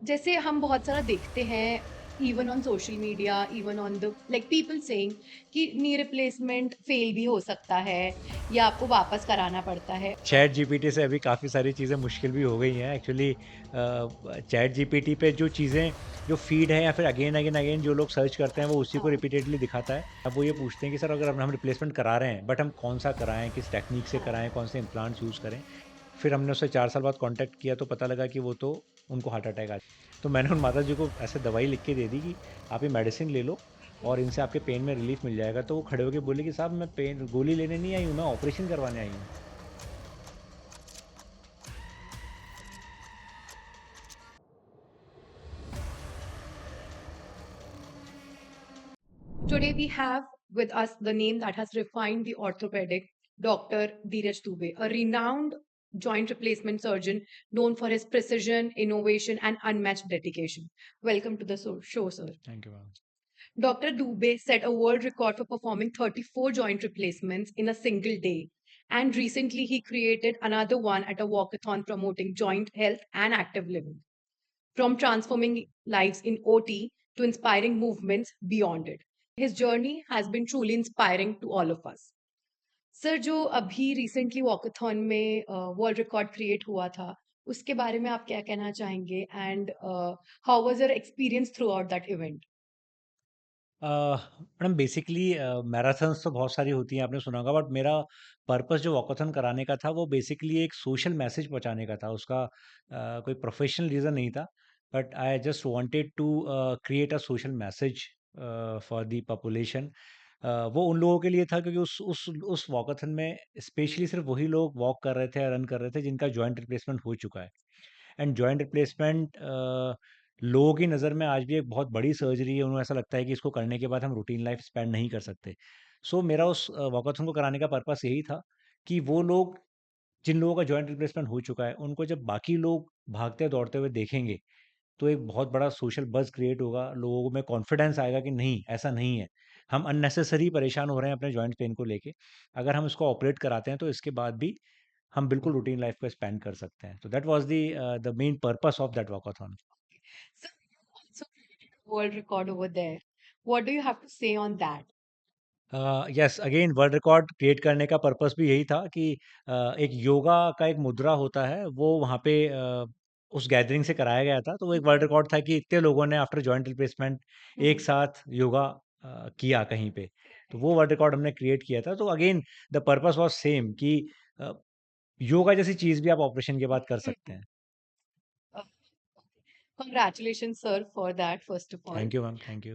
जैसे हम बहुत सारा देखते हैं even on social media even on the like people saying कि नी रिप्लेसमेंट फेल भी हो सकता है या आपको वापस कराना पड़ता है। चैट जीपीटी से अभी काफ़ी सारी चीज़ें मुश्किल भी हो गई हैं एक्चुअली। चैट जीपीटी पे जो चीज़ें जो फीड है या फिर अगेन अगेन अगेन जो लोग सर्च करते हैं वो उसी को हाँ, रिपीटेडली दिखाता है। अब वो ये पूछते हैं कि सर अगर हम रिप्लेसमेंट करा रहे हैं बट हम कौन सा कराएं, किस टेक्निक से हाँ। कराएं, कौन से इम्प्लांट्स यूज़ करें। फिर हमने उससे 4 साल बाद कांटेक्ट किया तो पता लगा कि वो तो उनको हार्ट अटैक आ। तो मैंने उन माता जी को ऐसे दवाई लिख के दे दी कि आप ये मेडिसिन ले लो और इनसे आपके पेन में रिलीफ मिल जाएगा। तो वो खड़े होके बोले कि साहब मैं पेन गोली लेने नहीं आई हूँ, मैं ऑपरेशन करवाने आई हूँ। Today we have with us the name that has refined the orthopedic, Dr. Dheeraj Dubey, a renowned joint replacement surgeon known for his precision, innovation, and unmatched dedication. Welcome to the show, sir. Thank you ma'am. Dr. Dubey set a world record for performing 34 joint replacements in a single day. And recently, he created another one at a walkathon promoting joint health and active living. From transforming lives in OT to inspiring movements beyond it. His journey has been truly inspiring to all of us. Sir जो अभी recently walkathon में world record create हुआ था उसके बारे में आप क्या कहना चाहेंगे and how was your experience through out that event. Madam basically marathons तो बहुत सारी होती हैं, आपने सुना होगा, बट मेरा पर्पस जो वॉकाथन कराने का था वो बेसिकली एक सोशल मैसेज पहुंचाने का था। उसका कोई प्रोफेशनल रीज़न नहीं था, but I just wanted to create a social message for the population. वो उन लोगों के लिए था क्योंकि उस वॉकाथन में स्पेशली सिर्फ वही लोग वॉक कर रहे थे या रन कर रहे थे जिनका जॉइंट रिप्लेसमेंट हो चुका है। एंड जॉइंट रिप्लेसमेंट लोगों की नज़र में आज भी एक बहुत बड़ी सर्जरी है। उन्हें ऐसा लगता है कि इसको करने के बाद हम रूटीन लाइफ स्पेंड नहीं कर सकते। सो मेरा उस वॉकथॉन को कराने का पर्पस यही था कि वो लोग जिन लोगों का जॉइंट रिप्लेसमेंट हो चुका है उनको जब बाकी लोग भागते दौड़ते हुए देखेंगे तो एक बहुत बड़ा सोशल बज़ क्रिएट होगा, लोगों में कॉन्फिडेंस आएगा कि नहीं, ऐसा नहीं है। हम अननेसेसरी परेशान हो रहे हैं अपने जॉइंट पेन को लेके। अगर हम इसको ऑपरेट कराते हैं तो इसके बाद भी हम बिल्कुल रूटीन लाइफ को स्पेंड कर सकते हैं। तो that was the main purpose of that walkathon. So you also created a world record over there. What do you have to say on that? Yes, again world record create करने का purpose भी यही था कि एक योगा का एक मुद्रा होता है, वो वहाँ पे उस गैदरिंग से कराया गया था। तो वो एक वर्ल्ड रिकॉर्ड था कि इतने लोगों ने आफ्टर जॉइंट रिप्लेसमेंट एक हम्म। साथ योगा किया कहीं पे। तो वो वर्ल्ड रिकॉर्ड हमने क्रिएट किया था। तो again the purpose was same कि अ, योगा जैसी चीज़ भी आप ऑपरेशन के बाद कर सकते हैं। Congratulations, sir, for that, first of all. Thank you ma'am, thank you.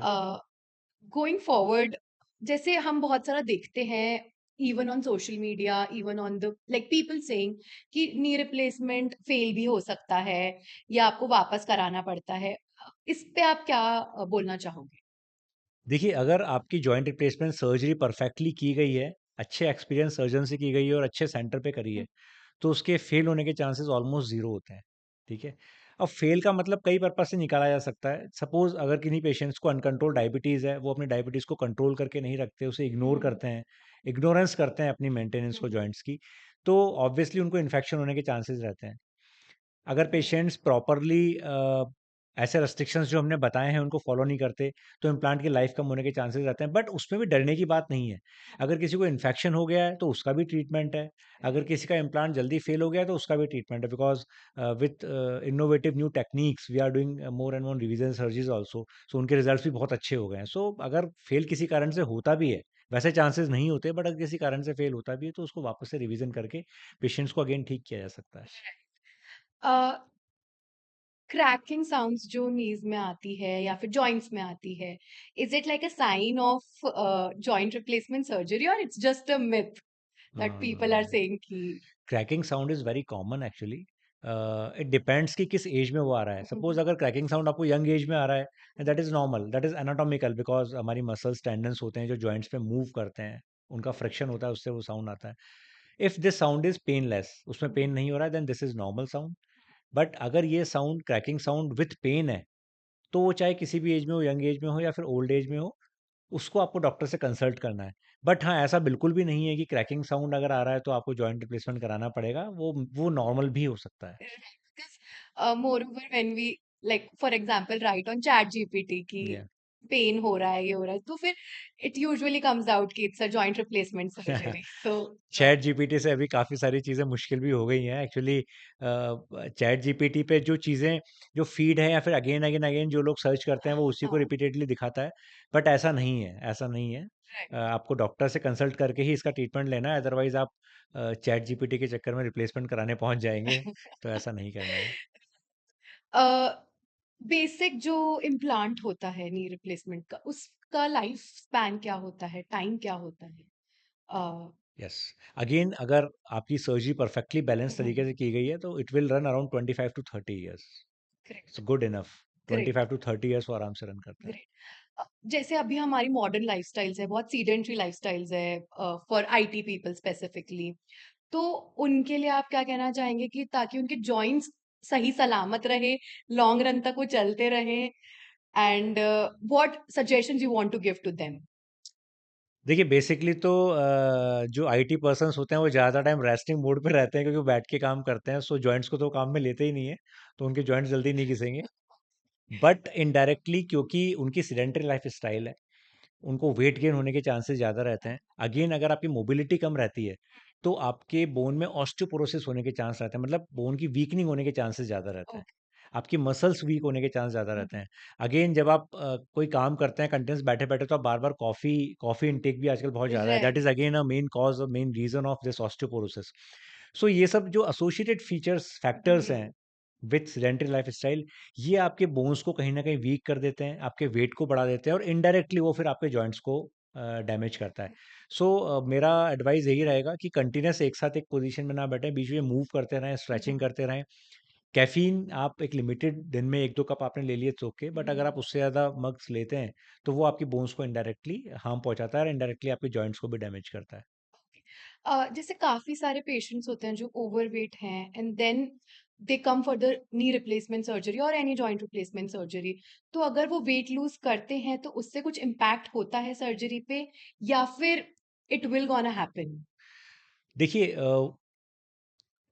Going forward जैसे हम बहुत सारा देखते हैं even on social media even on the like people saying कि नी रिप्लेसमेंट फेल भी हो सकता है या आपको वापस कराना पड़ता है। इस पे आप क्या बोलना चाहोगे? देखिए, अगर आपकी जॉइंट रिप्लेसमेंट सर्जरी परफेक्टली की गई है, अच्छे एक्सपीरियंस सर्जन से की गई है और अच्छे सेंटर पे करी है, तो उसके फेल होने के चांसेस ऑलमोस्ट ज़ीरो होते हैं, ठीक है? अब फेल का मतलब कई पर्पज़ से निकाला जा सकता है। सपोज़ अगर किन्हीं पेशेंट्स को अनकंट्रोल्ड डायबिटीज़ है, वो अपनी डायबिटीज़ को कंट्रोल करके नहीं रखते, उसे इग्नोर हम्म। करते हैं, इग्नोरेंस करते हैं अपनी मेंटेनेंस को हम्म। जॉइंट्स की, तो ऑब्वियसली उनको इन्फेक्शन होने के चांसेस रहते हैं। अगर पेशेंट्स प्रॉपरली ऐसे रेस्ट्रिक्शंस जो हमने बताए हैं उनको फॉलो नहीं करते तो इम्प्लांट की लाइफ कम होने के चांसेस रहते हैं, बट उसमें भी डरने की बात नहीं है। अगर किसी को इन्फेक्शन हो गया है तो उसका भी ट्रीटमेंट है। अगर किसी का इम्प्लांट जल्दी फेल हो गया है तो उसका भी ट्रीटमेंट है, because with innovative new techniques we are doing more and more revision surgeries also. So उनके रिजल्ट भी बहुत अच्छे हो गए हैं। सो अगर फेल किसी कारण से होता भी है, वैसे चांसेस नहीं होते, बट अगर किसी कारण से फेल होता भी है तो उसको वापस से रिवीजन करके पेशेंट्स को अगेन ठीक किया जा सकता है। क्रैकिंग साउंड्स जो नीज में आती है या फिर जॉइंट्स में आती है, is it like a sign of joint replacement surgery और it's just a myth that people are saying कि cracking sound is very common actually. It depends कि किस एज में वो आ रहा है। सपोज़ अगर क्रैकिंग साउंड आपको यंग एज में आ रहा है, that is normal, that is anatomical, because हमारी मसल्स टेंडन्स होते हैं जो जॉइंट्स पे मूव करते हैं, उनका फ्रिक्शन होता है, उससे वो साउंड आता है। If this sound is painless, उसमें पेन नहीं हो रहा है, then this is normal sound. But अगर ये sound cracking sound with pain है, तो वो चाहे किसी भी एज में हो, यंग एज में हो या फिर ओल्ड एज में हो, उसको आपको डॉक्टर से कंसल्ट करना है। बट हाँ, ऐसा बिल्कुल भी नहीं है कि क्रैकिंग साउंड अगर आ रहा है तो आपको जॉइंट रिप्लेसमेंट कराना पड़ेगा, वो नॉर्मल भी हो सकता है। Because moreover, when we like for example right on chat GPT की या पेन हो रहा है, ये हो रहा है, तो फिर इट यूजुअली कम्स आउट कि it's a joint replacement surgery. So chat GPT से अभी काफ़ी सारी चीज़ें मुश्किल भी हो गई हैं एक्चुअली। चैट जीपीटी पे जो चीज़ें जो फीड है या फिर अगेन अगेन अगेन जो लोग सर्च करते हैं वो उसी को हाँ, रिपीटेडली दिखाता है, बट ऐसा नहीं है, ऐसा नहीं है। राइट। आपको डॉक्टर से कंसल्ट करके ही इसका ट्रीटमेंट लेना है, अदरवाइज आप चैट जीपीटी के चक्कर में रिप्लेसमेंट कराने पहुंच जाएंगे, तो ऐसा नहीं करना है। बेसिक जो इम्प्लांट होता है नी रिप्लेसमेंट का, उसका लाइफ स्पैन क्या होता है, टाइम क्या होता है? अ, यस, अगेन अगर आपकी सर्जरी परफेक्टली बैलेंस तरीके से की गई है तो it will run around 25 to 30 years। Correct, it's good enough. Great, 25 to 30 years वो आराम से रन करता है। ग्रेट। जैसे अभी हमारी मॉडर्न लाइफस्टाइल्स है, बहुत सीडेंटरी लाइफस्टाइल्स है फॉर आईटी पीपल स्पेसिफिकली, तो उनके लिए आप क्या कहना चाहेंगे कि ताकि उनके जॉइंट्स सही सलामत रहे, लॉन्ग रन तक वो चलते रहे, and what suggestions you want to give to them? देखिए बेसिकली तो जो आईटी पर्सन्स होते हैं वो ज़्यादा टाइम रेस्टिंग मोड पे रहते हैं क्योंकि वो बैठ के काम करते हैं, सो जॉइंट्स को तो काम में लेते ही नहीं है, तो उनके जॉइंट्स जल्दी नहीं घिसेंगे। बट इनडायरेक्टली क्योंकि उनकी सिडेंटरी लाइफ स्टाइल है, उनको वेट गेन होने के चांसेस ज़्यादा रहते हैं। अगेन अगर आपकी मोबिलिटी कम रहती है तो आपके बोन में ऑस्टियोपोरोसिस होने के चांस रहते हैं, मतलब बोन की वीकनिंग होने के चांसेस ज़्यादा रहते हैं। ओके, आपकी मसल्स वीक होने के चांस ज़्यादा रहते हैं। अगेन जब आप कोई काम करते हैं कंटिन्यूअस बैठे बैठे तो आप बार बार कॉफ़ी कॉफ़ी इनटेक भी आजकल बहुत ज़्यादा है, that right. Is again a main cause और main reason of this osteoporosis. So ये सब जो एसोसिएटेड फीचर्स फैक्टर्स हैं विथ सेडेंटरी लाइफस्टाइल, ये आपके बोन्स को कहीं न कहीं वीक कर देते हैं, आपके वेट को बढ़ा देते हैं और इनडायरेक्टली वो फिर आपके जॉइंट्स को डैमेज करता है। सो मेरा एडवाइस यही रहेगा कि कंटिन्यूअस एक साथ एक पोजीशन में ना बैठें, बीच में मूव करते रहें, स्ट्रेचिंग करते रहें। कैफ़ीन आप एक लिमिटेड दिन में 1-2 कप आपने ले लिए इट्स ओके, बट अगर आप उससे ज़्यादा मग्स लेते हैं, तो वो आपकी बोन्स को इनडायरेक्टली हार्म पहुँचाता है और इनडायरेक्टली आपके जॉइंट्स को भी डैमेज करता है। जैसे काफी सारे पेशेंट्स होते हैं जो ओवरवेट हैं and then they come for the knee replacement surgery और एनी जॉइंट रिप्लेसमेंट सर्जरी, तो अगर वो वेट लूज करते हैं तो उससे कुछ इम्पैक्ट होता है सर्जरी पे, या फिर इट विल गोना हैपन? देखिए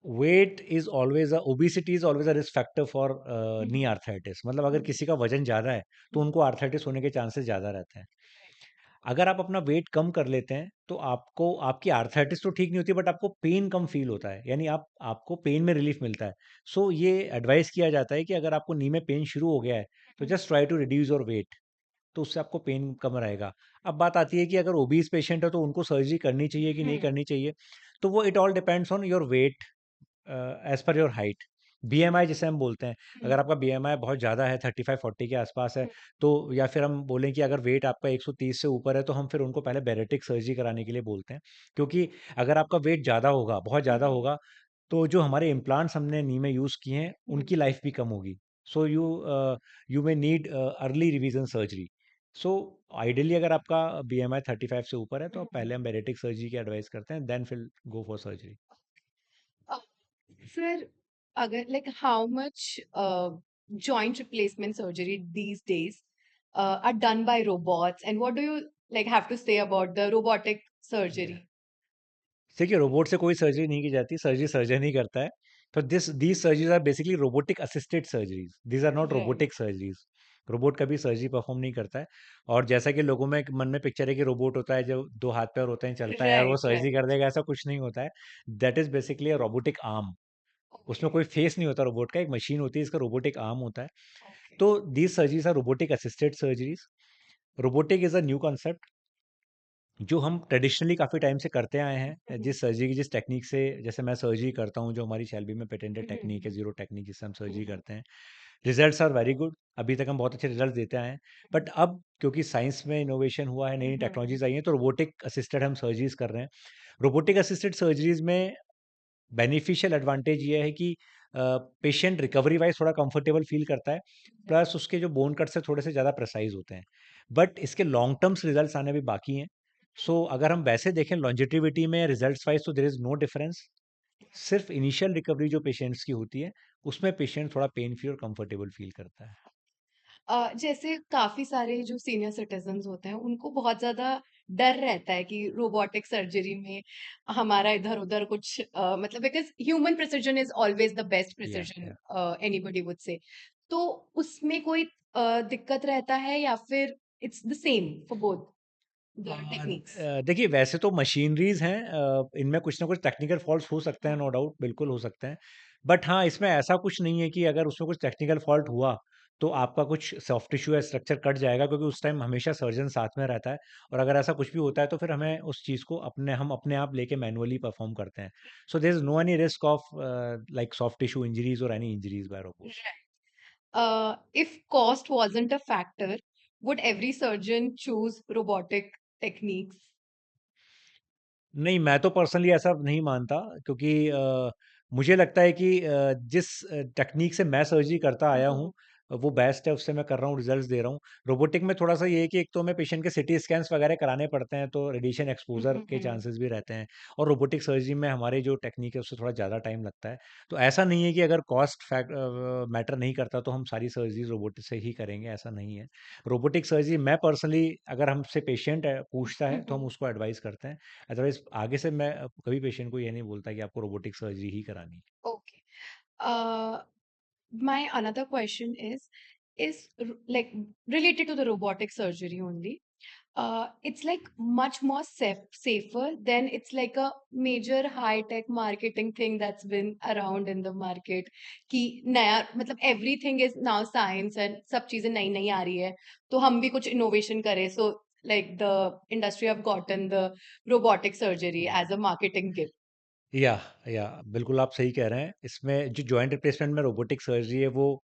weight is always obesity is always a risk factor for knee arthritis, मतलब अगर किसी का वज़न ज़्यादा है, तो उनको आर्थराइटिस होने के चांसेस ज़्यादा रहते हैं। अगर आप अपना वेट कम कर लेते हैं, तो आपको आपकी आर्थराइटिस तो ठीक नहीं होती बट आपको पेन कम फ़ील होता है, यानी आपको पेन में रिलीफ़ मिलता है। सो ये एडवाइस किया जाता है कि अगर आपको नी में पेन शुरू हो गया है, तो just try to reduce your weight, तो उससे आपको पेन कम रहेगा। अब बात आती है कि अगर ओबीज़ पेशेंट है, तो उनको सर्जरी करनी चाहिए कि नहीं करनी चाहिए? तो वो it all depends on your weight as per your height. BMI जिसे हम बोलते हैं, अगर आपका बीएमआई बहुत ज़्यादा है 35-40 के आसपास है, तो या फिर हम बोलें कि अगर वेट आपका 130 से ऊपर है तो हम फिर उनको पहले बैरेटिक सर्जरी कराने के लिए बोलते हैं। क्योंकि अगर आपका वेट ज़्यादा होगा, बहुत ज़्यादा होगा, तो जो हमारे इम्प्लांट्स हमने नी में यूज़ किए हैं, उनकी लाइफ भी कम होगी। So you may need early revision surgery. So ideally अगर आपका बीएमआई 35 से ऊपर है तो आप पहले हम बैरेटिक सर्जरी की एडवाइस करते हैं, देन फिर गो फॉर सर्जरी। फिर अगर like how much joint replacement surgery these days are done by robots, and what do you like have to say about the robotic surgery? देखिए रोबोट से कोई सर्जरी नहीं की जाती, सर्जरी सर्जन ही करता है। तो these surgeries are basically robotic assisted surgeries, these are not Right, robotic surgeries. Robot कभी सर्जरी परफॉर्म नहीं करता है। और जैसा कि लोगों में एक मन में पिक्चर है कि रोबोट होता है जो 2 हाथ पैर होते हैं, चलता है और वो right, सर्जरी कर right. देगा, ऐसा कुछ नहीं होता है। That is basically a robotic arm. उसमें Okay, कोई फेस नहीं होता रोबोट का, एक मशीन होती है, इसका रोबोटिक आर्म होता है। okay. तो these surgeries are robotic assisted surgeries. Robotic is a new concept जो हम ट्रेडिशनली काफ़ी टाइम से करते आए हैं, जिस सर्जरी की जिस टेक्निक से, जैसे मैं सर्जरी करता हूँ, जो हमारी शैलबी में पेटेंटेड टेक्निक है, ज़ीरो टेक्निक जिससे हम सर्जरी करते हैं, रिजल्ट्स आर वेरी गुड। अभी तक हम बहुत अच्छे रिजल्ट देते आए हैं। बट अब क्योंकि साइंस में इनोवेशन हुआ है, नई नई टेक्नोलॉजीज आई हैं, तो रोबोटिक असिस्टेड हम सर्जरीज कर रहे हैं। रोबोटिक असिस्टेड सर्जरीज में बेनिफिशियल एडवांटेज ये है कि पेशेंट रिकवरी वाइज थोड़ा कंफर्टेबल फील करता है, प्लस उसके जो बोन कट से थोड़े से ज़्यादा प्रेसाइज होते हैं। बट इसके लॉन्ग टर्म्स रिजल्ट्स आने भी बाकी हैं। सो अगर हम वैसे देखें लॉन्जेटिविटी में रिजल्ट्स वाइज, तो देयर इज़ नो डिफरेंस। सिर्फ इनिशियल रिकवरी जो पेशेंट्स की होती है, उसमें पेशेंट थोड़ा पेन फ्री और कंफर्टेबल फील करता है। जैसे काफी सारे जो सीनियर सिटीजन्स होते हैं उनको बहुत ज्यादा डर रहता है कि रोबोटिक सर्जरी में हमारा इधर उधर कुछ मतलब because human precision is always the best या प्रिसिजन या एनीबॉडी वुड से, तो उसमें कोई दिक्कत रहता है या फिर it's the same for both the techniques? देखिए वैसे तो मशीनरीज़ हैं, इनमें कुछ ना कुछ टेक्निकल फॉल्ट्स हो सकते हैं, नो डाउट बिल्कुल हो सकते हैं। बट हाँ, इसमें ऐसा कुछ नहीं है कि अगर उसमें कुछ टेक्निकल फॉल्ट हुआ, तो आपका कुछ सॉफ्ट टिश्यू या स्ट्रक्चर कट जाएगा, क्योंकि उस टाइम हमेशा सर्जन साथ में रहता है। और अगर ऐसा कुछ भी होता है तो फिर हमें उस चीज़ को हम अपने आप लेके मैनुअली परफॉर्म करते हैं। So there is no any risk of like soft tissue injuries और any injuries by robots. If cost wasn't a factor, would every surgeon choose robotic techniques? नहीं, मैं तो पर्सनली ऐसा नहीं मानता, क्योंकि मुझे लगता है कि जिस टेक्नीक से मैं सर्जरी करता आया हूँ, वो बेस्ट है, उससे मैं कर रहा हूँ, रिजल्ट्स दे रहा हूँ। रोबोटिक में थोड़ा-सा ये है कि एक तो हमें पेशेंट के सीटी स्कैन्स वगैरह कराने पड़ते हैं, तो रेडिएशन एक्सपोज़र के चांसेस भी रहते हैं, और रोबोटिक सर्जरी में हमारी जो टेक्नीक है, उससे थोड़ा ज़्यादा टाइम लगता है। तो ऐसा नहीं है कि अगर मैटर नहीं करता, तो हम सारी सर्जरीज़ रोबोटिक से ही करेंगे, ऐसा नहीं है। रोबोटिक सर्जरी मैं पर्सनली, अगर हमसे पेशेंट है पूछता है, तो हम उसको एडवाइस करते हैं। अदरवाइज़ आगे से मैं कभी पेशेंट को ये नहीं बोलता कि आपको रोबोटिक सर्जरी ही करानी है। Okay. Uh, my another question is like related to the robotic surgery only. It's like much more safer than it's like a major high tech marketing thing that's been around in the market कि नया मतलब everything is now science and सब चीजें नई नई आ रही है तो हम भी कुछ innovation करें so like the industry have gotten the robotic surgery as a marketing gift. या या बिल्कुल आप सही कह रहे हैं। इसमें जो जॉइंट रिप्लेसमेंट में रोबोटिक सर्जरी है, वो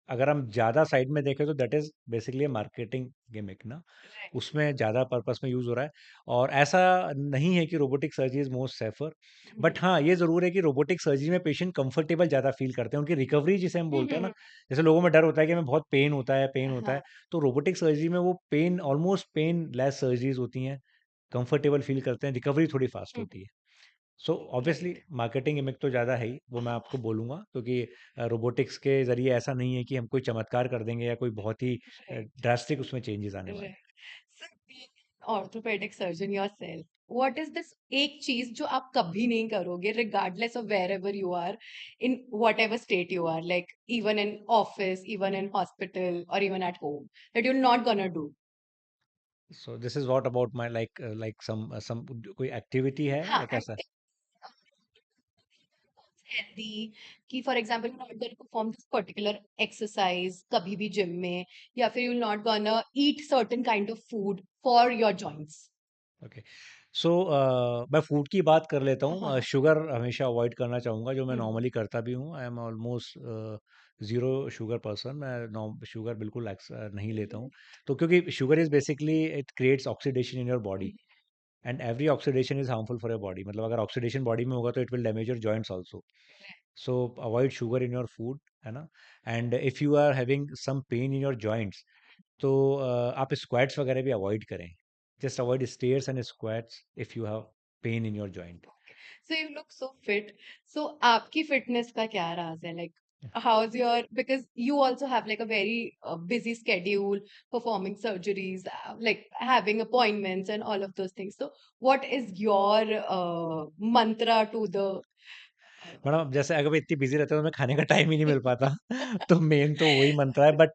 अगर हम ज़्यादा साइड में देखें तो that is basically a marketing gimmick ना। Right. उसमें ज़्यादा पर्पस में यूज़ हो रहा है, और ऐसा नहीं है कि robotic surgery is most safer. But हाँ, ये ज़रूर है कि रोबोटिक सर्जरी में पेशेंट कंफर्टेबल ज़्यादा फ़ील करते हैं। उनकी रिकवरी जिसे हम बोलते हैं ना, जैसे लोगों में डर होता है कि हमें बहुत पेन होता है, हाँ. तो रोबोटिक सर्जरी में वो ऑलमोस्ट पेन लेस सर्जरीज़ होती हैं, कंफर्टेबल फ़ील करते हैं, रिकवरी थोड़ी फास्ट होती है। So obviously Right. Marketing image तो ज़्यादा है ही, वो मैं आपको बोलूँगा, क्योंकि रोबोटिक्स के ज़रिए ऐसा नहीं है कि हम कोई चमत्कार कर देंगे या कोई बहुत ही Right. ड्रास्टिक उसमें चेंजेस आने वाले Right. So being an orthopedic surgeon yourself, what is this एक चीज जो आप कभी नहीं करोगे regardless of wherever you are in whatever state you are like even in office even in hospital or even at home that you're not gonna do? हैं। So this is what about my like some कोई activity है हाँ या कैसा? Healthy कि for example you not gonna perform this particular exercise कभी भी gym में या फिर you not gonna eat certain kind of food for your joints. Okay. So मैं फूड की बात कर लेता हाँ हूँ। हाँ. शुगर हमेशा अवॉइड करना चाहूँगा, जो मैं हम्म. नॉर्मली करता भी हूँ। I am almost zero sugar person. मैं शुगर बिल्कुल नहीं लेता हूँ। तो क्योंकि sugar is basically it creates oxidation in your body, and every oxidation is harmful for your body. मतलब अगर ऑक्सीडेशन बॉडी में होगा, तो it will damage your joints also. So avoid sugar in your food, है ना। And if you are having some pain in your joints, तो आप squats वगैरह भी अवॉइड करें। Just avoid stairs and squats if you have pen in your joint. So you look so fit. So आपकी fitness का क्या राज है? Like how's your because you also have like a very busy schedule, performing surgeries, like having appointments and all of those things. So what is your mantra to the madam जैसे अगर मैं इतनी busy रहता हूँ, तो मैं खाने का टाइम ही नहीं मिल पाता। तो मेन तो वही मंत्र है। बट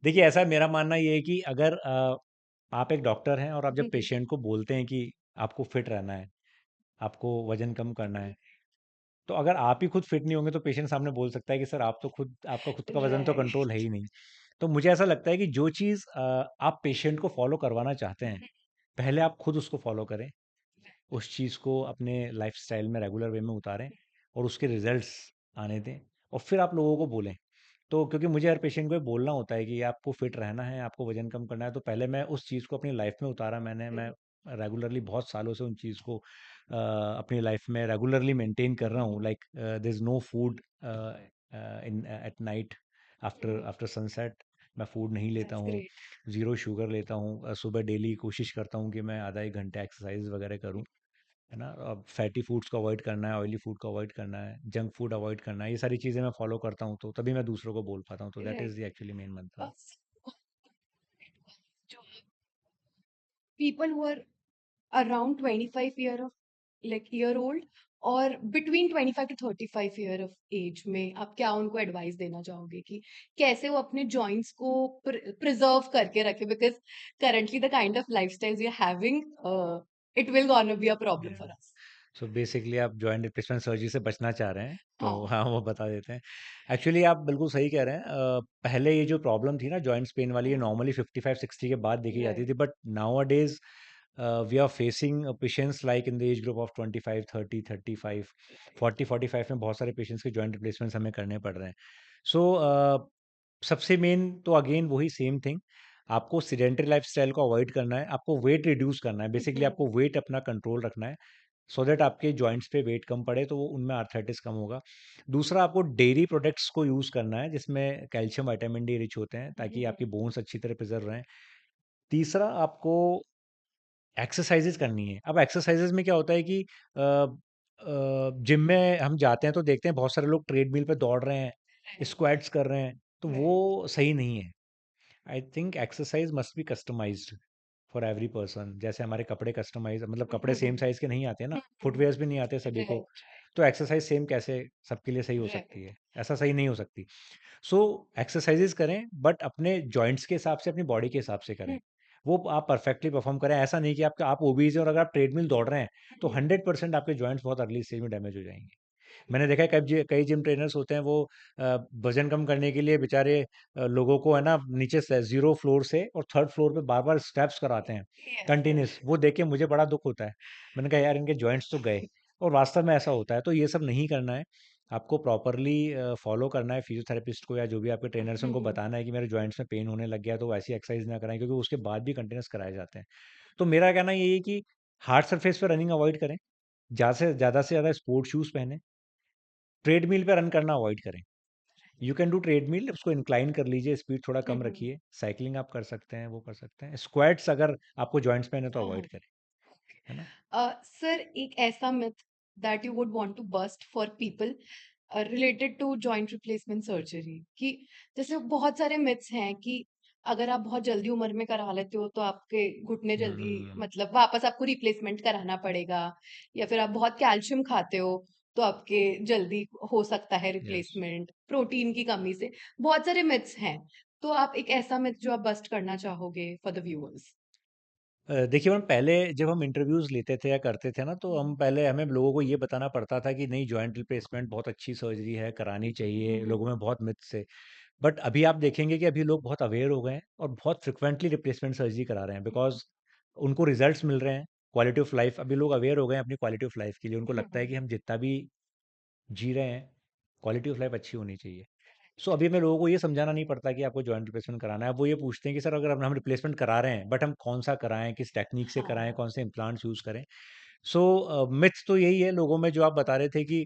देखिए, ऐसा है, मेरा मानना ये है कि अगर आप एक डॉक्टर हैं और आप जब पेशेंट को बोलते हैं कि आपको फिट रहना है, आपको वजन कम करना है, तो अगर आप ही खुद फिट नहीं होंगे, तो पेशेंट सामने बोल सकता है कि सर, आप तो खुद आपका खुद का वजन तो right? कंट्रोल है ही नहीं। तो मुझे ऐसा लगता है कि जो चीज़ आप पेशेंट को फॉलो करवाना चाहते हैं, पहले आप खुद उसको फॉलो करें, उस चीज़ को अपने लाइफस्टाइल में रेगुलर वे में उतारें, और उसके रिजल्ट्स आने दें, और फिर आप लोगों को बोलें। तो क्योंकि मुझे हर पेशेंट को ये बोलना होता है कि आपको फिट रहना है, आपको वजन कम करना है, तो पहले मैं उस चीज़ को अपनी लाइफ में उतारा। मैं रेगुलरली बहुत सालों से उन चीज़ को अपनी लाइफ में रेगुलरली मेंटेन कर रहा हूँ। Like there is no food in at night, after after sunset मैं फूड नहीं लेता That's हूँ। great. ज़ीरो शुगर लेता हूँ। सुबह डेली कोशिश करता हूँ कि मैं आधा 1 घंटा एक्सरसाइज वगैरह करूँ, है ना? अब फैटी फूड्स को अवॉइड करना है, ऑयली फूड को अवॉइड करना है, जंक फूड अवॉइड करना है, ये सारी चीज़ें मैं फॉलो करता हूँ, तो तभी मैं दूसरों को बोल पाता हूँ। तो that Right. Is the actually main मंत्र। जो people who are around 25 year old और between 25 to 35 year of age में आप क्या उनको एडवाइस देना चाहोगे कि कैसे वो अपने जॉइंट्स को प्रिजर्व करके रखे, because currently the kind of lifestyle we are having, it will gonna be a problem for us. So basically आप जॉइंट रिप्लेसमेंट सर्जरी से बचना चाह रहे हैं, तो हाँ। हाँ वो बता देते हैं। एक्चुअली आप बिल्कुल सही कह रहे हैं। पहले ये जो प्रॉब्लम थी ना जॉइंट्स पेन वाली, ये नॉर्मली 55-60 के बाद देखी जाती राइट। थी, but nowadays we are facing patients like in the age group of 25, 30, 35, 40, 45 में बहुत सारे पेशेंट्स के जॉइंट रिप्लेसमेंट्स हमें करने पड़ रहे हैं। सो सबसे मेन तो अगेन वही सेम थिंग, आपको सीडेंटरी लाइफस्टाइल को अवॉइड करना है, आपको वेट रिड्यूस करना है, बेसिकली आपको वेट अपना कंट्रोल रखना है, सो दैट आपके जॉइंट्स पे वेट कम पड़े तो वो उनमें आर्थराइटिस कम होगा। दूसरा, आपको डेयरी प्रोडक्ट्स को यूज़ करना है जिसमें कैल्शियम विटामिन डी रिच होते हैं ताकि आपकी बोन्स अच्छी तरह प्रिजर्व रहें। तीसरा, आपको एक्सरसाइजेज करनी है। अब एक्सरसाइजेज में क्या होता है कि जिम में हम जाते हैं तो देखते हैं बहुत सारे लोग ट्रेडमिल पे दौड़ रहे हैं, स्क्वाट्स कर रहे हैं, तो वो सही नहीं है। I think exercise must be customised for every person. जैसे हमारे कपड़े कस्टमाइज, मतलब कपड़े सेम साइज के नहीं आते हैं ना, फुटवेयर्स भी नहीं आते सभी को, राइट। तो एक्सरसाइज सेम कैसे सबके लिए सही हो सकती राइट। है? ऐसा सही नहीं हो सकती। सो एक्सरसाइजेज करें, बट अपने जॉइंट्स के हिसाब से, अपनी बॉडी के हिसाब से करें। वो आप परफेक्टली परफॉर्म करें। ऐसा नहीं कि आप ओबीज हैं और अगर आप ट्रेडमिल दौड़ रहे हैं तो 100% आपके जॉइंट्स बहुत अर्ली स्टेज में डैमेज हो जाएंगे। मैंने देखा है कई जिम ट्रेनर्स होते हैं, वो वजन कम करने के लिए बेचारे लोगों को है ना नीचे से 0 फ्लोर से और 3rd फ्लोर पे बार बार स्टेप्स कराते हैं कंटिन्यूस। वो देख के मुझे बड़ा दुख होता है। मैंने कहा यार इनके जॉइंट्स तो गए, और वास्तव में ऐसा होता है। तो ये सब नहीं करना है, आपको प्रॉपरली फॉलो करना है फिजियोथेरेपिस्ट को या जो भी आपके ट्रेनर्स हैं उनको बताना है कि मेरे जॉइंट्स में पेन होने लग गया, तो वैसी एक्सरसाइज ना कराएं, क्योंकि उसके बाद भी कंटिन्यूस कराए जाते हैं। तो मेरा कहना यही है कि हार्ड सरफेस पे रनिंग अवॉइड करें, से ज़्यादा स्पोर्ट्स शूज़ पहनें, ट्रेडमिल पे रन करना अवॉइड करें। यू कैन डू ट्रेडमिल, उसको इंक्लाइन कर लीजिए, स्पीड थोड़ा कम रखिए, साइकिलिंग आप कर सकते हैं, वो कर सकते हैं। स्क्वाट्स अगर आपको जॉइंट्स पेन है तो अवॉइड करें, है ना? सर, एक ऐसा myth that you would want to bust for people related to joint replacement surgery, कि जैसे बहुत सारे मिथ्स हैं कि अगर आप बहुत जल्दी उम्र में करा लेते हो तो आपके घुटने हुँ, जल्दी, हुँ, हुँ। मतलब वापस आपको रिप्लेसमेंट कराना पड़ेगा, या फिर आप बहुत कैल्शियम खाते हो तो आपके जल्दी हो सकता है यस। रिप्लेसमेंट प्रोटीन की कमी से। बहुत सारे मिथ्स हैं, तो आप एक ऐसा मिथ जो आप बस्ट करना चाहोगे फॉर द व्यूअर्स। देखिए मैम, पहले जब हम इंटरव्यूज़ लेते थे या करते थे ना, तो हम पहले हमें लोगों को ये बताना पड़ता था कि नहीं, जॉइंट रिप्लेसमेंट बहुत अच्छी सर्जरी है, करानी चाहिए। लोगों में बहुत मिथ्स थे। बट अभी आप देखेंगे कि अभी लोग बहुत अवेयर हो गए हैं और बहुत फ्रिक्वेंटली रिप्लेसमेंट सर्जरी करा रहे हैं, बिकॉज़ उनको रिजल्ट्स मिल रहे हैं। क्वालिटी ऑफ लाइफ, अभी लोग अवेयर हो गए हैं अपनी क्वालिटी ऑफ लाइफ के लिए। उनको लगता है कि हम जितना भी जी रहे हैं, क्वालिटी ऑफ लाइफ अच्छी होनी चाहिए। सो अभी हमें लोगों को ये समझाना नहीं पड़ता कि आपको जॉइंट रिप्लेसमेंट कराना है। वो ये पूछते हैं कि सर अगर हम रिप्लेसमेंट करा रहे हैं, बट हम कौन-सा कराएँ, किस टेक्नीक से कराएँ, हाँ। कौन से इम्प्लांट्स यूज़ करें? सो मिथ्स तो यही है लोगों में, जो आप बता रहे थे कि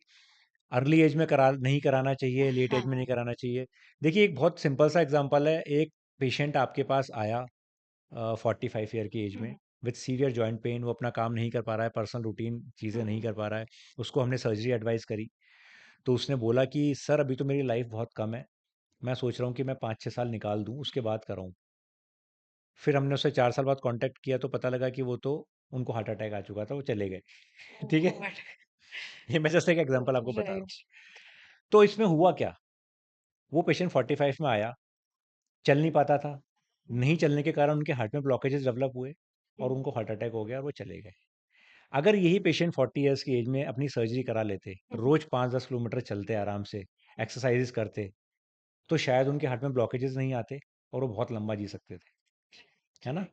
अर्ली एज में करा नहीं कराना चाहिए, लेट एज में नहीं हाँ। कराना चाहिए। देखिए एक बहुत सिंपल सा एग्जांपल है। एक पेशेंट आपके पास आया 45 ईयर की एज में विद सीवियर जॉइंट पेन, वो अपना काम नहीं कर पा रहा है, पर्सनल रूटीन चीज़ें नहीं कर पा रहा है। उसको हमने सर्जरी एडवाइस करी, तो उसने बोला कि सर अभी तो मेरी लाइफ बहुत कम है, मैं सोच रहा हूँ कि मैं 5-6 साल निकाल दूँ, उसके बाद कराऊँ। फिर हमने उससे 4 साल बाद कॉन्टैक्ट किया तो पता लगा कि वो तो उनको हार्ट अटैक आ चुका था, वो चले गए। ओह ठीक है? गॉड। ये मैं जस्ट एक एग्जांपल आपको बता रहा हूँ। राइट। तो इसमें हुआ क्या? वो पेशेंट 45 में आया, चल नहीं पाता था। नहीं चलने के कारण उनके हार्ट में ब्लॉकेजेस डेवलप हुए और उनको हार्ट अटैक हो गया और वो चले गए। अगर यही पेशेंट 40 इयर्स की एज में अपनी सर्जरी करा लेते, रोज़ 5-10 किलोमीटर चलते आराम से, एक्सरसाइज़ेज़ करते, तो शायद उनके हार्ट में ब्लॉकेजेस नहीं आते और वो बहुत लंबा जी सकते थे। है ना?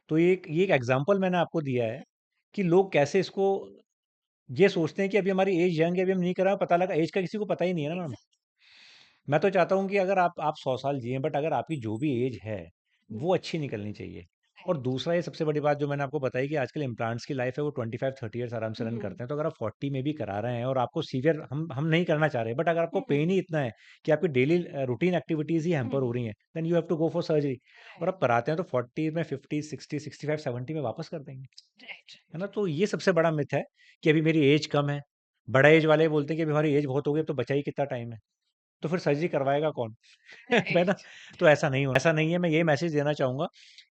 तो ये एक एग्ज़ाम्पल मैंने आपको दिया है कि लोग कैसे इसको ये सोचते हैं कि अभी हमारी एज यंग है, अभी हम नहीं करा, पता लगा एज का किसी को पता ही नहीं है ना मैम। मैं तो चाहता हूँ कि अगर आप 100 साल जिएँ, बट अगर आपकी जो भी एज है, वो अच्छी निकलनी चाहिए। और दूसरा, ये सबसे बड़ी बात जो मैंने आपको बताई कि आजकल इम्प्लांट्स की लाइफ है वो 25-30 इयर्स आराम से रन करते हैं। तो अगर आप 40 में भी करा रहे हैं और आपको सीवियर, हम नहीं करना चाह रहे, बट अगर आपको पेन ही इतना है कि आपकी डेली रूटीन एक्टिविटीज़ ही हैम्पर हो रही हैं, then you have to go for surgery. और आप कराते हैं तो 40 में 50, 60, 65, 70 में वापस कर देंगे। है ना? तो ये सबसे बड़ा मिथ है कि अभी मेरी एज कम है। बड़ा एज वाले बोलते हैं कि अभी हमारी एज बहुत हो गई, अब तो बचा ही कितना टाइम है। तो फिर सर्जरी करवाएगा कौन? है ना? राइट। तो ऐसा नहीं है। मैं ये मैसेज देना चाहूँगा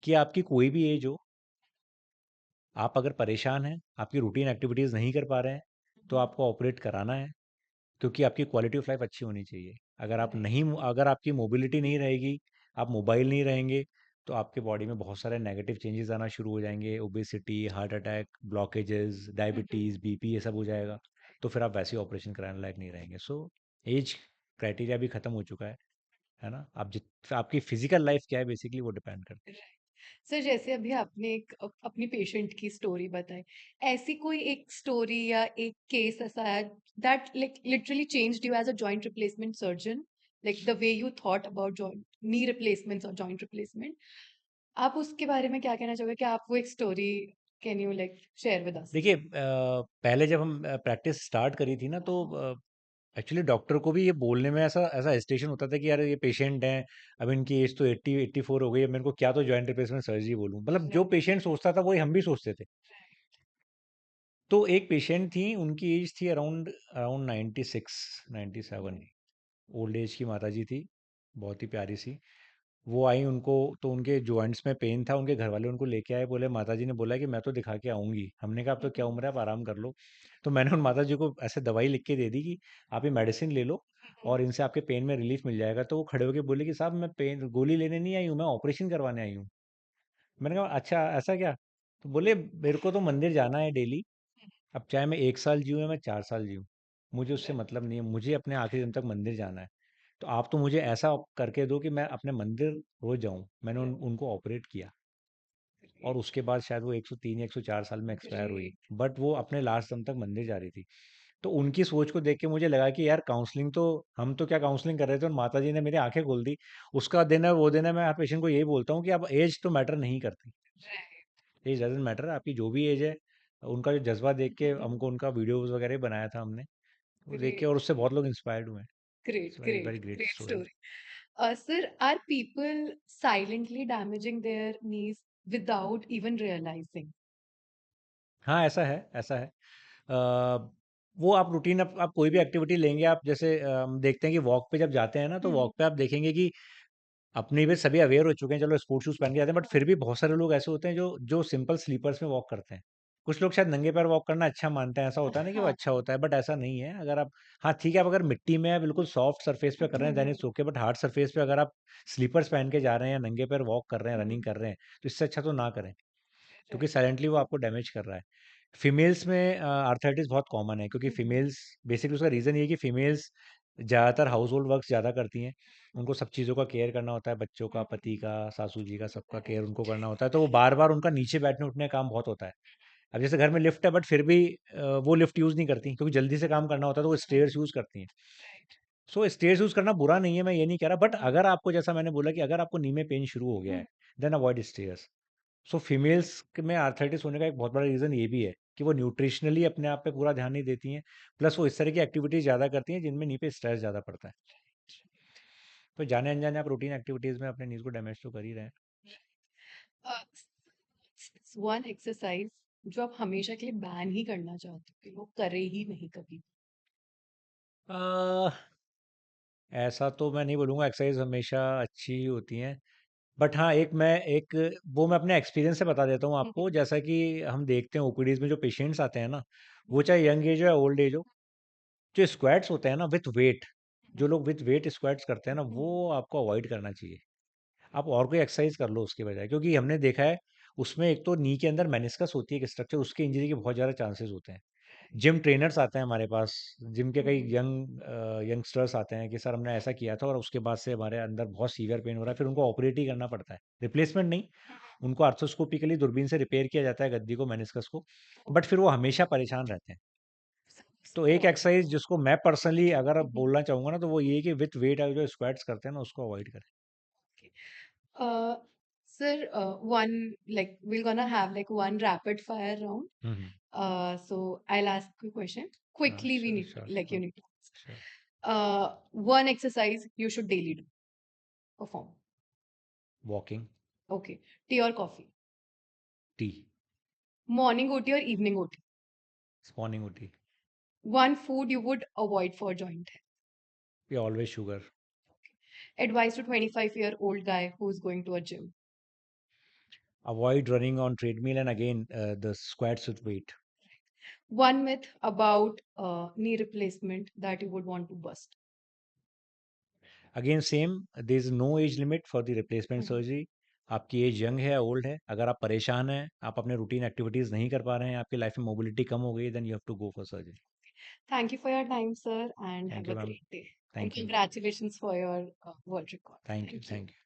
कि आपकी कोई भी एज हो, आप अगर परेशान हैं, आपकी रूटीन एक्टिविटीज़ नहीं कर पा रहे हैं, तो आपको ऑपरेट कराना है, क्योंकि आपकी क्वालिटी ऑफ लाइफ अच्छी होनी चाहिए। राइट। अगर आपकी मोबिलिटी नहीं रहेगी, आप मोबाइल नहीं रहेंगे, तो आपके बॉडी में बहुत सारे नेगेटिव चेंजेस आना शुरू हो जाएंगे। Obesity, heart attack, blockages, diabetes, BP, ये सब हो जाएगा। तो फिर आप वैसे ही ऑपरेशन कराने लायक नहीं रहेंगे। सो एज क्राइटेरिया भी खत्म हो चुका है ना? आपकी फिजिकल लाइफ क्या है, बेसिकली वो डिपेंड करता है। सर जैसे अभी आपने एक अपनी पेशेंट की स्टोरी बताई, ऐसी कोई एक स्टोरी या एक केस ऐसा है that like literally changed you as a joint replacement surgeon, like the way you thought about joint knee replacements और जॉइंट रिप्लेसमेंट, आप उसके बारे में क्या कहना चाहोगे? क्या आप वो एक story can you like share with us? देखिए, पहले जब हम प्रैक्टिस स्टार्ट करी थी ना, तो एक्चुअली डॉक्टर को भी ये बोलने में ऐसा ऐसा हेजिटेशन होता था कि यार ये पेशेंट हैं, अब इनकी एज तो 80-84 हो गई है, मेरे को क्या तो जॉइंट रिप्लेसमेंट सर्जरी बोलूं। मतलब जो पेशेंट सोचता था वही हम भी सोचते थे। तो एक पेशेंट थी, उनकी एज थी अराउंड अराउंड 96, 97। ओल्ड एज की माता जी थी, बहुत ही प्यारी सी। वो आई, उनको तो उनके जॉइंट्स में पेन था, उनके घर वाले उनको लेके आए, बोले माता जी ने बोला कि मैं तो दिखा के आऊंगी। हमने कहा अब तो क्या उम्र है, आप आराम कर लो। तो मैंने उन माता जी को ऐसे दवाई लिख के दे दी कि आप ये मेडिसिन ले लो और इनसे आपके पेन में रिलीफ मिल जाएगा। तो वो खड़े होके बोले कि साहब मैं पेन गोली लेने नहीं आई हूँ, मैं ऑपरेशन करवाने आई हूँ। मैंने कहा अच्छा ऐसा क्या? तो बोले मेरे को तो मंदिर जाना है डेली, अब चाहे मैं 1 साल जीऊँ या मैं 4 साल जीऊँ, मुझे उससे मतलब नहीं है, मुझे अपने आखिरी दिन तक मंदिर जाना है। तो आप तो मुझे ऐसा करके दो कि मैं अपने मंदिर रोज जाऊं। मैंने उनको ऑपरेट किया, और उसके बाद शायद वो 103 या 104 साल में एक्सपायर हुई, ग्रेट। बट वो अपने लास्ट दम तक मंदिर जा रही थी। तो उनकी सोच को देख के मुझे लगा कि यार काउंसलिंग तो, हम तो क्या काउंसलिंग कर रहे थे, और माता जी ने मेरी आंखें खोल दी। उसका दिन है वो दिन है, मैं हर पेशेंट को यही बोलता हूँ कि अब एज तो मैटर नहीं करती। एज डजेंट मैटर, आपकी जो भी एज है। उनका जो जज्बा देख के हमको, उनका वीडियोस वगैरह बनाया था हमने, वो देख के, ग्रेट, और उससे बहुत लोग इंस्पायर्ड हुए हैं। Great, very great, very great great story. Story. Sir, are people silently damaging their knees without even realizing? हाँ, ऐसा है, ऐसा है। वो आप रूटीन, आप कोई भी एक्टिविटी लेंगे, आप जैसे हम देखते हैं कि वॉक पे जब जाते हैं ना, तो हम्म। वॉक पे आप देखेंगे कि अपने भी सभी अवेयर हो चुके हैं, चलो स्पोर्ट्स शूज़ पहन के जाते हैं, बट फिर भी बहुत सारे लोग ऐसे होते हैं जो जो सिंपल स्लीपर्स में वॉक करते हैं। कुछ लोग शायद नंगे पैर वॉक करना अच्छा मानते हैं, ऐसा होता है ना कि वो हाँ। अच्छा होता है, बट ऐसा नहीं है। अगर आप, हाँ ठीक है, आप अगर मिट्टी में या बिल्कुल सॉफ्ट सरफेस पे कर रहे हैं then it's okay, but hard surface पे अगर आप स्लीपर्स पहन के जा रहे हैं या नंगे पैर वॉक कर रहे हैं, रनिंग कर रहे हैं, तो इससे अच्छा तो ना करें, क्योंकि साइलेंटली वो आपको डैमेज कर रहा है। फीमेल्स में आर्थराइटिस बहुत कॉमन है, क्योंकि फीमेल्स, बेसिकली उसका रीज़न ये है कि फीमेल्स ज़्यादातर हाउस होल्ड वर्क्स ज़्यादा करती हैं। उनको सब चीज़ों का केयर करना होता है, बच्चों का, पति का, सासू जी का, सबका केयर उनको करना होता है। तो वो बार बार उनका नीचे बैठने उठने का काम बहुत होता है। अब जैसे घर में लिफ्ट है, बट फिर भी वो लिफ्ट यूज़ नहीं करती, क्योंकि जल्दी से काम करना होता है, तो वो स्टेयर्स यूज़ करती हैं। सो स्टेयर्स यूज़ करना बुरा नहीं है, मैं ये नहीं कह रहा, बट अगर आपको, जैसा मैंने बोला कि अगर आपको नी में पेन शुरू हो गया है, देन अवॉइड स्टेयर्स। सो फीमेल्स में आर्थराइटिस होने का एक बहुत बड़ा रीज़न ये भी है कि वो न्यूट्रिशनली अपने आप पे पूरा ध्यान नहीं देती हैं, प्लस वो इस तरह की एक्टिविटीज़ ज़्यादा करती हैं जिनमें नी पे स्ट्रेस ज़्यादा पड़ता है। तो जाने अनजाने आप रूटीन एक्टिविटीज़ में अपने नीज़ को डैमेज तो कर ही रहे हैं। वन एक्सरसाइज जो आप हमेशा के लिए बैन ही करना चाहते हो कि वो करे ही नहीं कभी? अ, ऐसा तो मैं नहीं बोलूँगा, एक्सरसाइज हमेशा अच्छी ही होती हैं, बट हाँ, वो मैं अपने एक्सपीरियंस से बता देता हूँ आपको। जैसा कि हम देखते हैं ओपीडीज़ में जो पेशेंट्स आते हैं ना, वो चाहे यंग एज हो या ओल्ड एज हो, जो स्क्वाट्स होते हैं ना विथ वेट, जो लोग विथ वेट स्क्वाट्स करते हैं ना, वो आपको अवॉइड करना चाहिए। आप और कोई एक्सरसाइज कर लो उसके बजाय, क्योंकि हमने देखा है उसमें एक तो नी के अंदर मेनिस्कस होती है एक स्ट्रक्चर, उसके इंजरी के बहुत ज़्यादा चांसेस होते हैं। जिम ट्रेनर्स आते हैं हमारे पास, जिम के कई यंगस्टर्स आते हैं कि सर हमने ऐसा किया था और उसके बाद से हमारे अंदर बहुत सीवियर पेन हो रहा है, फिर उनको ऑपरेट ही करना पड़ता है, रिप्लेसमेंट नहीं। उनको आर्थ्रोस्कोपिकली दूरबीन से रिपेयर किया जाता है गद्दी को, मेनिस्कस को, बट फिर वो हमेशा परेशान रहते हैं। तो एक एक्सरसाइज जिसको मैं पर्सनली अगर बोलना चाहूंगा ना, तो वो ये है कि विथ वेट जो स्क्वाट्स करते हैं ना, उसको अवॉइड करें। Uh, sir, one like we're gonna have like one rapid fire round. Hmm. So I'll ask you a question. हाँ, Quickly, we sure need sure like you need to answer. Sure. One exercise you should daily do, perform. Walking. Okay. Tea or coffee? T. Morning OT or evening OT? Morning होती। One food you would avoid for joint health. ये always sugar. Advice to 25-year-old guy who's going to a gym. Avoid running on treadmill and again the squats with weight. One myth about knee replacement that you would want to bust. Again same, there is no age limit for the replacement Mhm. Surgery. आपकी age young है या old है, अगर आप परेशान हैं, आप अपने रूटीन एक्टिविटीज़ नहीं कर पा रहे हैं, आपकी लाइफ में मोबिलिटी कम हो गई, then you have to go for surgery. Thank you for your time, sir, and thank have you a ma'am. great day. And thank you. congratulations for your world record. Thank you, Thank you. Thank you.